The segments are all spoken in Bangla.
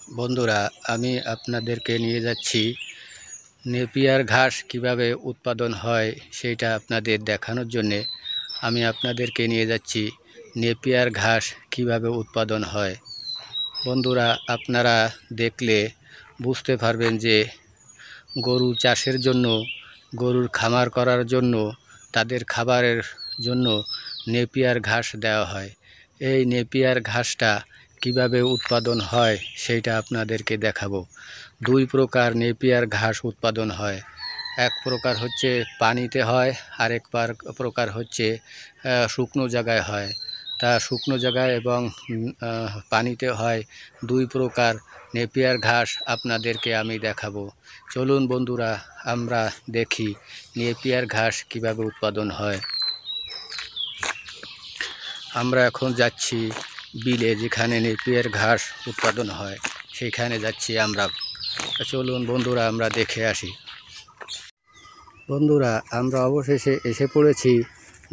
বন্ধুরা, আমি আপনাদেরকে নিয়ে যাচ্ছি নেপিয়ার ঘাস কিভাবে উৎপাদন হয় সেইটা আপনাদের দেখানোর জন্যে। আমি আপনাদেরকে নিয়ে যাচ্ছি নেপিয়ার ঘাস কিভাবে উৎপাদন হয়। বন্ধুরা, আপনারা দেখলে বুঝতে পারবেন যে গরু চাষের জন্য, গরুর খামার করার জন্য, তাদের খাবারের জন্য নেপিয়ার ঘাস দেওয়া হয়। এই নেপিয়ার ঘাসটা কিভাবে উৎপাদন হয় সেইটা আপনাদেরকে দেখাবো। দুই প্রকার নেপিয়ার ঘাস উৎপাদন হয়। এক প্রকার হচ্ছে পানিতে হয়, আরেক প্রকার হচ্ছে শুকনো জায়গায় হয়। তা শুকনো জায়গায় এবং পানিতে হয়। দুই প্রকার নেপিয়ার ঘাস আপনাদেরকে আমি দেখাবো। চলুন বন্ধুরা, আমরা দেখি নেপিয়ার ঘাস কিভাবে উৎপাদন হয়। আমরা এখন যাচ্ছি বিলে, যেখানে নেপিয়ার ঘাস উৎপাদন হয় সেইখানে যাচ্ছি আমরা। চলুন বন্ধুরা, আমরা দেখে আসি। বন্ধুরা, আমরা অবশেষে এসে পড়েছি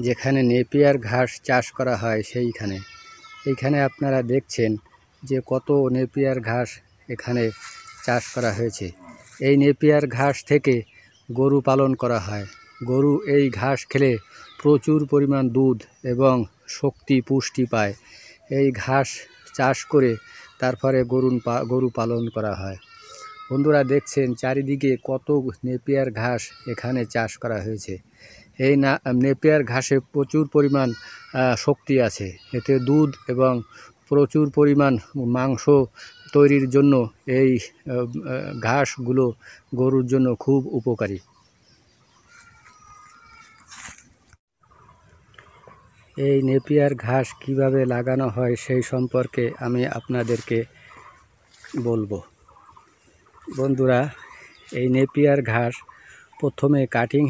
যেখানে নেপিয়ার ঘাস চাষ করা হয় সেইখানে। এইখানে আপনারা দেখছেন যে কত নেপিয়ার ঘাস এখানে চাষ করা হয়েছে। এই নেপিয়ার ঘাস থেকে গরু পালন করা হয়। গরু এই ঘাস খেলে প্রচুর পরিমাণ দুধ এবং শক্তি পুষ্টি পায়। এই ঘাস চাষ করে তারপরে গরু পালন করা হয়। বন্ধুরা, দেখছেন চারিদিকে কত নেপিয়ার ঘাস এখানে চাষ করা হয়েছে। এই নেপিয়ার ঘাসে প্রচুর পরিমাণ শক্তি আছে। এতে দুধ এবং প্রচুর পরিমাণ মাংস তৈরির জন্য এই ঘাসগুলো গরুর জন্য খুব উপকারী। এই নেপিয়ার ঘাস কিভাবে লাগানো হয় সেই সম্পর্কে আমি আপনাদেরকে বলবো। বন্ধুরা, এই নেপিয়ার ঘাস প্রথমে কাটিং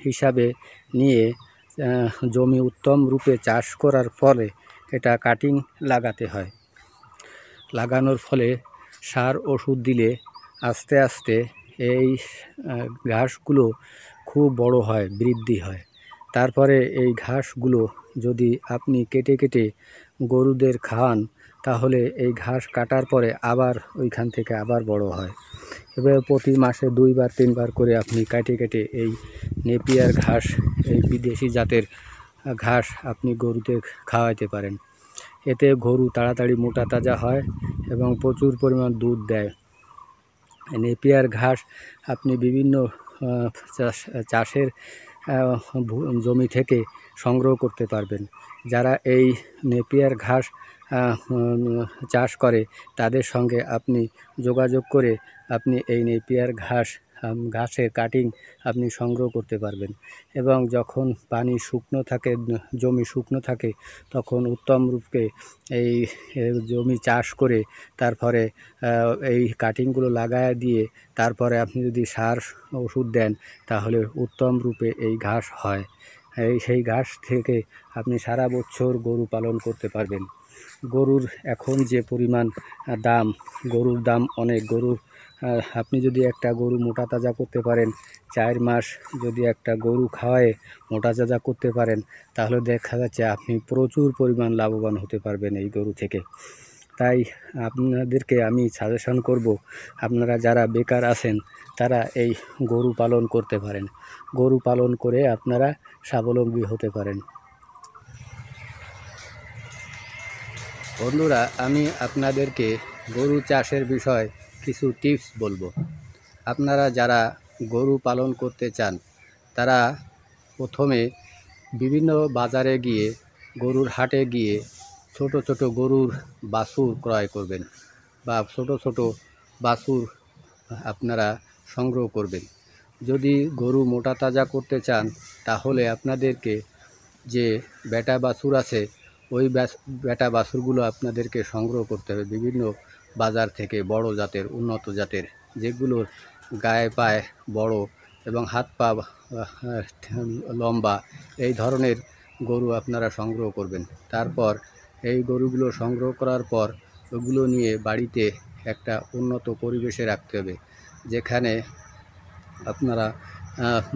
হিসাবে নিয়ে জমি উত্তম রূপে চাষ করার ফলে এটা কাটিং লাগাতে হয়। লাগানোর ফলে সার ওষুধ দিলে আস্তে আস্তে এই ঘাসগুলো খুব বড় হয়, বৃদ্ধি হয়। তারপরে এই ঘাসগুলো যদি আপনি কেটে কেটে গরুদের খাওয়ান, তাহলে এই ঘাস কাটার পরে আবার ওইখান থেকে আবার বড় হয়। এবার প্রতি মাসে 2 বার 3 বার করে আপনি কেটে কেটে এই নেপিয়ার ঘাস, এই বিদেশি জাতের ঘাস আপনি গরুদের খাওয়াইতে পারেন। এতে গরু তাড়াতাড়ি মোটা তাজা হয় এবং প্রচুর পরিমাণ দুধ দেয়। নেপিয়ার ঘাস আপনি বিভিন্ন চাষের জমি থেকে সংগ্রহ করতে পারবেন। যারা এই নেপিয়ার ঘাস চাষ করে তাদের সঙ্গে আপনি যোগাযোগ করে আপনি এই নেপিয়ার ঘাসের কাটিং আপনি সংগ্রহ করতে পারবেন। এবং যখন পানি শুকনো থাকে, জমি শুকনো থাকে, তখন উত্তম রূপে এই জমি চাষ করে তারপরে এই কাটিংগুলো লাগায় দিয়ে তারপরে আপনি যদি সার ওষুধ দেন, তাহলে উত্তম রূপে এই ঘাস হয়। সেই ঘাস থেকে আপনি সারা বছর গরু পালন করতে পারবেন। গরুর এখন যে পরিমাণ দাম, গরুর দাম অনেক। আপনি যদি একটা গরু মোটা তাজা করতে পারেন, 4 মাস যদি একটা গরু খাওয়ায় মোটা তাজা করতে পারেন, তাহলে দেখা যাচ্ছে আপনি প্রচুর পরিমাণ লাভবান হতে পারবেন এই গরু থেকে। তাই আপনাদেরকে আমি সাজেশন করব, আপনারা যারা বেকার আছেন তারা এই গরু পালন করতে পারেন। গরু পালন করে আপনারা স্বাবলম্বী হতে পারেন। বন্ধুরা, আমি আপনাদেরকে গরু চাষের বিষয় কিছু টিপস বলবো। আপনারা যারা গরু পালন করতে চান, তারা প্রথমে বিভিন্ন বাজারে গিয়ে, গরুর হাটে গিয়ে ছোট ছোট গরুর বাছুর ক্রয় করবেন বা ছোট ছোট বাছুর আপনারা সংগ্রহ করবেন। যদি গরু মোটা তাজা করতে চান, তাহলে আপনাদেরকে যে বেটা বাছুর আছে, ওই বেটা বাছুরগুলো আপনাদেরকে সংগ্রহ করতে হবে বিভিন্ন বাজার থেকে, বড় জাতের, উন্নত জাতের, যেগুলোর গায়ে পায়ে বড় এবং হাত পা লম্বা, এই ধরনের গরু আপনারা সংগ্রহ করবেন। তারপর এই গরুগুলো সংগ্রহ করার পর ওগুলো নিয়ে বাড়িতে একটা উন্নত পরিবেশে রাখতে হবে, যেখানে আপনারা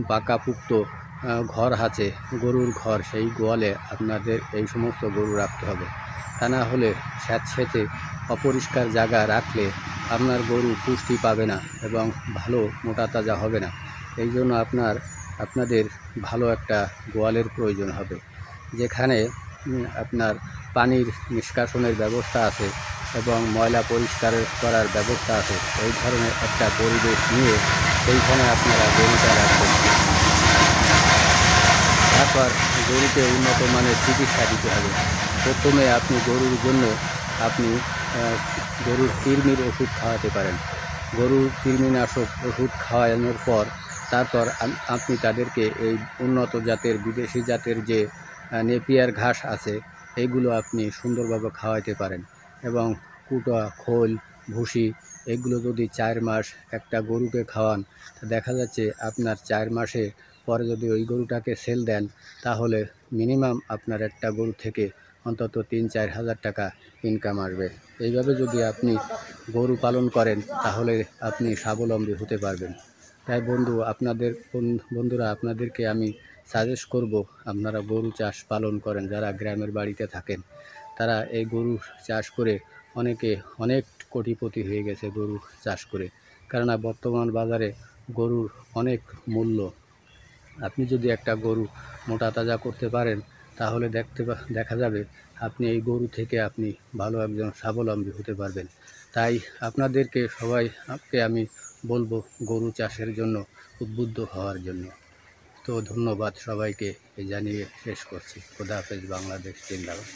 পাকাপুক্ত ঘর আছে, গরুর ঘর, সেই গোয়ালে আপনাদের এই সমস্ত গরু রাখতে হবে। তা না হলে স্যাঁতসেঁতে অপরিষ্কার জায়গা রাখলে আপনার গরু পুষ্টি পাবে না এবং ভালো মোটা তাজা হবে না। এই জন্য আপনাদের ভালো একটা গোয়ালের প্রয়োজন হবে, যেখানে আপনার পানির নিষ্কাশনের ব্যবস্থা আছে এবং ময়লা পরিষ্কার করার ব্যবস্থা আছে। এই ধরনের একটা পরিবেশ নিয়ে সেইখানে আপনারা গরুটা রাখবেন। তারপর গরুকে উন্নত মানের চিকিৎসা দিতে হবে। প্রথমে আপনি গরুর জন্য গরুর কৃমির ওষুধ খাওয়াতে পারেন। গরুর কৃমিনাশক ওষুধ খাওয়ানোর পর তারপর আপনি তাদেরকে এই উন্নত জাতের বিদেশি জাতের যে নেপিয়ার ঘাস আছে এইগুলো আপনি সুন্দরভাবে খাওয়াইতে পারেন এবং কুটা, খোল, ভুসি এগুলো যদি 4 মাস একটা গরুকে খাওয়ান, দেখা যাচ্ছে আপনার 4 মাসে পরে যদি ওই গরুটাকে সেল দেন তাহলে মিনিমাম আপনার একটা গরু থেকে অন্তত 3-4 হাজার টাকা ইনকাম আসবে। এইভাবে যদি আপনি গরু পালন করেন তাহলে আপনি স্বাবলম্বী হতে পারবেন। তাই বন্ধুরা আপনাদেরকে আমি সাজেস্ট করব, আপনারা গরু চাষ পালন করেন। যারা গ্রামের বাড়িতে থাকেন তারা এই গরু চাষ করে অনেক কোটিপতি হয়ে গেছে গরু চাষ করে। কেননা বর্তমান বাজারে গরুর অনেক মূল্য। আপনি যদি একটা গরু মোটা তাজা করতে পারেন তাহলে দেখা যাবে আপনি এই গরু থেকে আপনি ভালো একজন স্বাবলম্বী হতে পারবেন। তাই সবাইকে আমি বলবো গরু চাষের জন্য উদ্বুদ্ধ হওয়ার জন্য। তো ধন্যবাদ সবাইকে জানিয়ে শেষ করছি। খোদা হাফেজ। বাংলাদেশ জিন্দাবাদ।